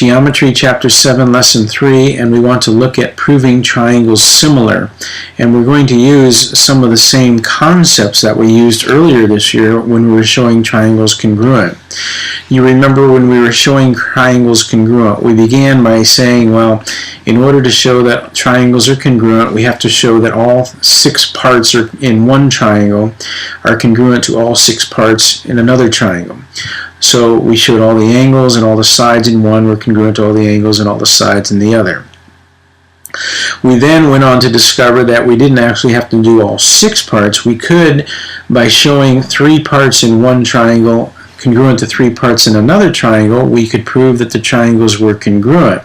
Geometry Chapter 7, Lesson 3, and we want to look at proving triangles similar. And we're going to use some of the same concepts that we used earlier this year when we were showing triangles congruent. You remember when we were showing triangles congruent, we began by saying, well, in order to show that triangles are congruent, we have to show that all 6 parts are in one triangle are congruent to all 6 parts in another triangle. So we showed all the angles and all the sides in one were congruent to all the angles and all the sides in the other. We then went on to discover that we didn't actually have to do all 6 parts. We could, by showing 3 parts in one triangle congruent to 3 parts in another triangle, we could prove that the triangles were congruent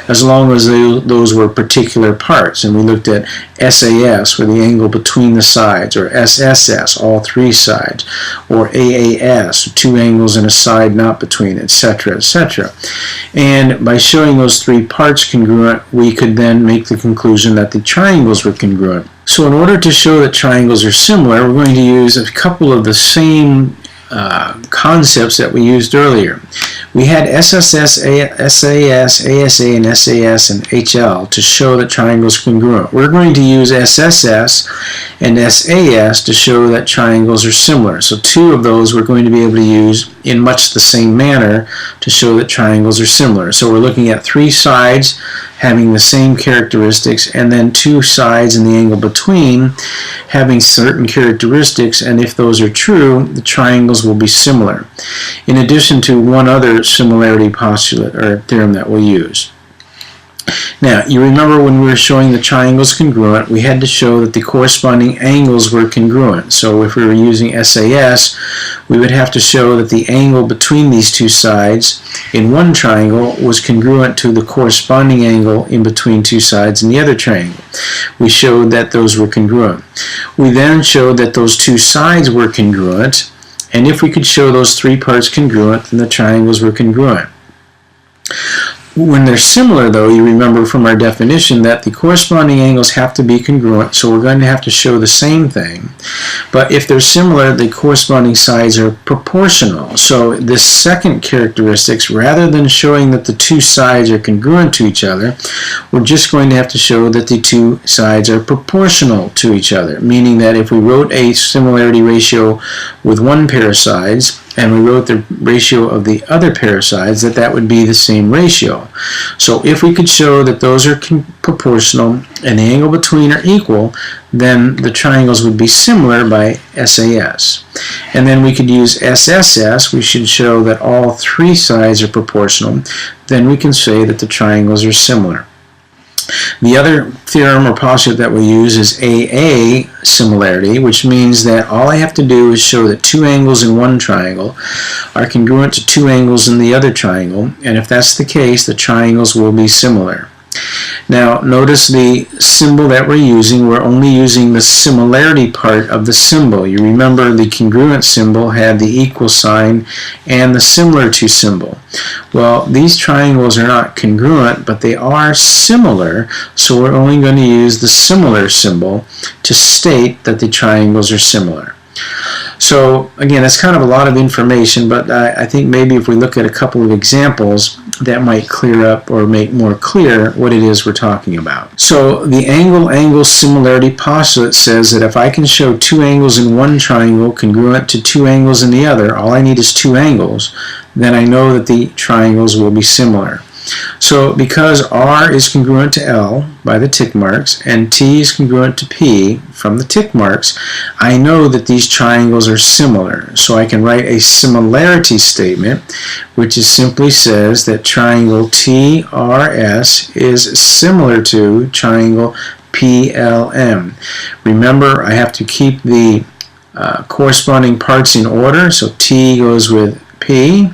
as long as those were particular parts. And we looked at SAS, or the angle between the sides, or SSS, all 3 sides, or AAS, 2 angles and a side not between, etc., etc. And by showing those 3 parts congruent, we could then make the conclusion that the triangles were congruent. So in order to show that triangles are similar, we're going to use a couple of the same concepts that we used earlier. We had SSS, SAS, ASA, and SAS and HL to show that triangles are congruent. We're going to use SSS and SAS to show that triangles are similar. So 2 of those we're going to be able to use in much the same manner to show that triangles are similar. So we're looking at 3 sides having the same characteristics, and then 2 sides in the angle between having certain characteristics, and if those are true, the triangles will be similar. In addition to one other similarity postulate or theorem that we'll use. Now, you remember when we were showing the triangles congruent, we had to show that the corresponding angles were congruent. So if we were using SAS, we would have to show that the angle between these 2 sides in one triangle was congruent to the corresponding angle in between 2 sides in the other triangle. We showed that those were congruent. We then showed that those 2 sides were congruent, and if we could show those 3 parts congruent, then the triangles were congruent. When they're similar, though, you remember from our definition that the corresponding angles have to be congruent, so we're going to have to show the same thing. But if they're similar, the corresponding sides are proportional. So this second characteristic, rather than showing that the 2 sides are congruent to each other, we're just going to have to show that the 2 sides are proportional to each other, meaning that if we wrote a similarity ratio with one pair of sides, and we wrote the ratio of the other pair of sides, that would be the same ratio. So if we could show that those are proportional and the angle between are equal, then the triangles would be similar by SAS. And then we could use SSS. We should show that all 3 sides are proportional. Then we can say that the triangles are similar. The other theorem or postulate that we use is AA similarity, which means that all I have to do is show that 2 angles in one triangle are congruent to 2 angles in the other triangle, and if that's the case, the triangles will be similar. Now, notice the symbol that we're using. We're only using the similarity part of the symbol. You remember the congruent symbol had the equal sign and the similar to symbol. Well, these triangles are not congruent, but they are similar, so we're only going to use the similar symbol to state that the triangles are similar. So again, that's kind of a lot of information, but I think maybe if we look at a couple of examples, that might clear up or make more clear what it is we're talking about. So the angle-angle similarity postulate says that if I can show 2 angles in one triangle congruent to 2 angles in the other, all I need is 2 angles, then I know that the triangles will be similar. So because R is congruent to L by the tick marks and T is congruent to P from the tick marks, I know that these triangles are similar. So I can write a similarity statement, which is simply says that triangle TRS is similar to triangle PLM. Remember, I have to keep the corresponding parts in order, so T goes with P,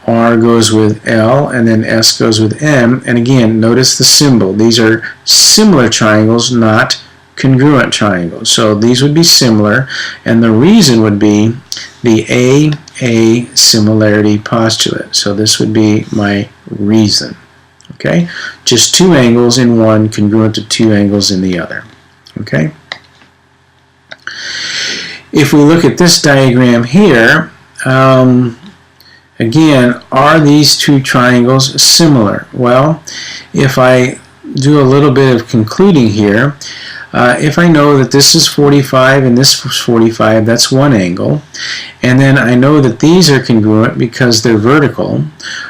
R goes with L, and then S goes with M. And again, notice the symbol. These are similar triangles, not congruent triangles. So these would be similar, and the reason would be the AA similarity postulate. So this would be my reason. Okay? Just 2 angles in one congruent to 2 angles in the other. Okay? If we look at this diagram here, Again, are these two triangles similar? Well, if I do a little bit of concluding here, if I know that this is 45 and this is 45, that's one angle. And then I know that these are congruent because they're vertical.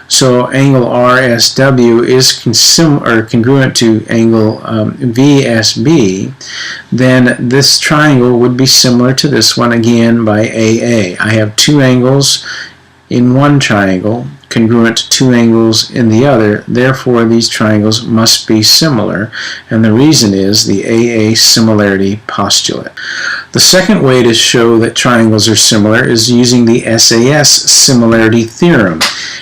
So angle RSW is congruent to angle VSB. Then this triangle would be similar to this one again by AA. I have two angles in one triangle congruent to two angles in the other, therefore these triangles must be similar, and the reason is the AA similarity postulate. The second way to show that triangles are similar is using the SAS similarity theorem.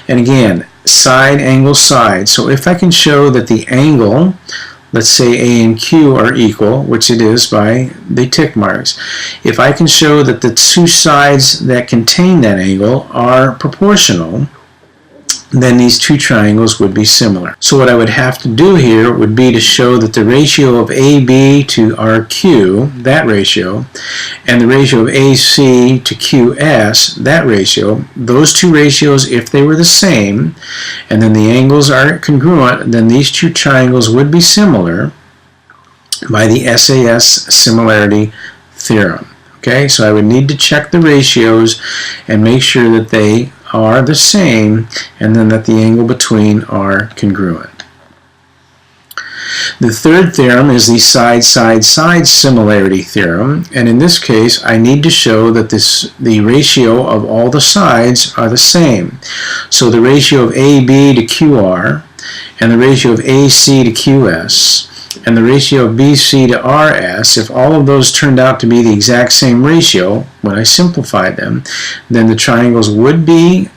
And again, side, angle, side. So if I can show that the angle, let's say A and Q are equal, which it is by the tick marks. If I can show that the two sides that contain that angle are proportional, then these two triangles would be similar. So what I would have to do here would be to show that the ratio of AB to RQ, that ratio, and the ratio of AC to QS, that ratio, those two ratios, if they were the same, and then the angles are congruent, then these two triangles would be similar by the SAS similarity theorem. Okay, so I would need to check the ratios and make sure that they are the same, and then that the angle between are congruent. The third theorem is the side-side-side similarity theorem, and in this case I need to show that the ratio of all the sides are the same. So the ratio of AB to QR, and the ratio of AC to QS, and the ratio of BC to RS, if all of those turned out to be the exact same ratio, when I simplified them, then the triangles would be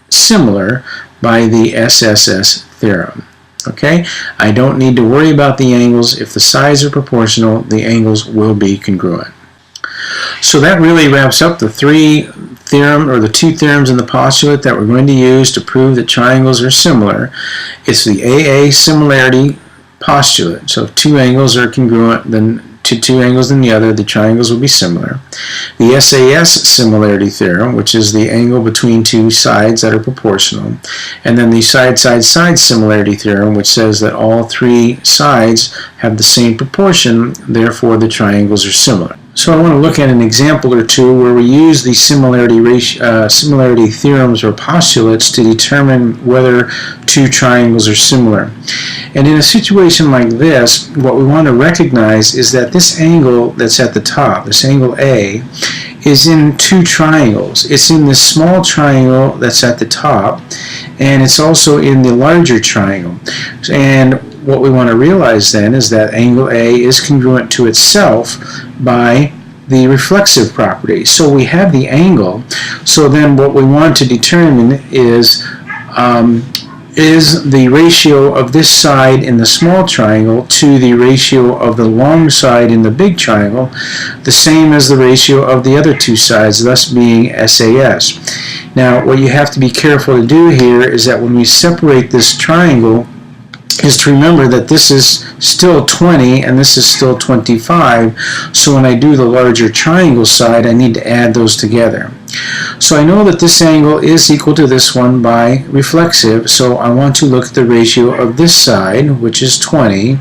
similar by the SSS theorem. Okay? I don't need to worry about the angles. If the sides are proportional, the angles will be congruent. So that really wraps up the two theorems in the postulate that we're going to use to prove that triangles are similar. It's the AA similarity postulate. So if two angles are congruent then to two angles than the other, the triangles will be similar. The SAS similarity theorem, which is the angle between two sides that are proportional. And then the side-side-side similarity theorem, which says that all three sides have the same proportion, therefore the triangles are similar. So I want to look at an example or two where we use the similarity theorems or postulates to determine whether two triangles are similar. And in a situation like this, what we want to recognize is that this angle that's at the top, this angle A, is in two triangles. It's in this small triangle that's at the top, and it's also in the larger triangle. And what we want to realize then is that angle A is congruent to itself by the reflexive property. So we have the angle, so then what we want to determine is the ratio of this side in the small triangle to the ratio of the long side in the big triangle the same as the ratio of the other two sides, thus being SAS. Now what you have to be careful to do here is that when we separate this triangle is to remember that this is still 20 and this is still 25, so when I do the larger triangle side I need to add those together. So I know that this angle is equal to this one by reflexive, so I want to look at the ratio of this side, which is 20,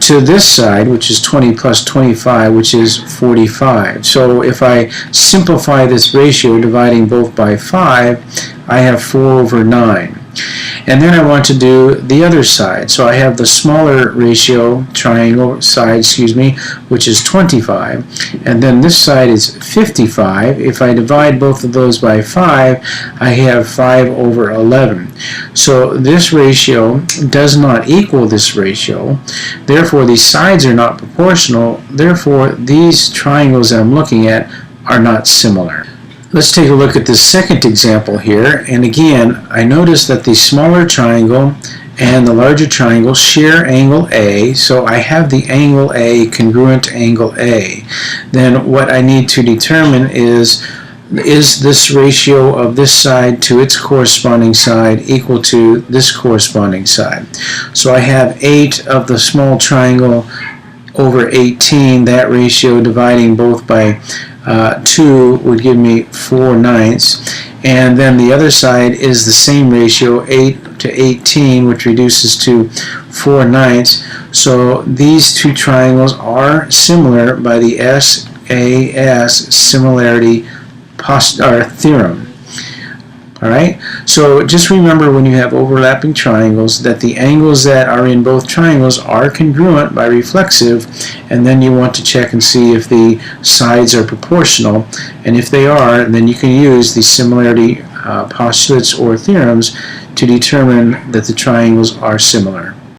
to this side, which is 20 plus 25, which is 45. So if I simplify this ratio, dividing both by 5, I have 4 over 9. And then I want to do the other side. So I have the smaller ratio triangle side, which is 25. And then this side is 55. If I divide both of those by 5, I have 5 over 11. So this ratio does not equal this ratio. Therefore, these sides are not proportional. Therefore, these triangles that I'm looking at are not similar. Let's take a look at this second example here, and again I notice that the smaller triangle and the larger triangle share angle A, so I have the angle A congruent to angle A. Then what I need to determine is this ratio of this side to its corresponding side equal to this corresponding side. So I have 8 of the small triangle over 18, that ratio dividing both by 2 would give me 4/9, and then the other side is the same ratio, 8 to 18, which reduces to 4/9. So these two triangles are similar by the SAS similarity theorem. Alright, so just remember when you have overlapping triangles that the angles that are in both triangles are congruent by reflexive, and then you want to check and see if the sides are proportional, and if they are, then you can use the similarity postulates or theorems to determine that the triangles are similar.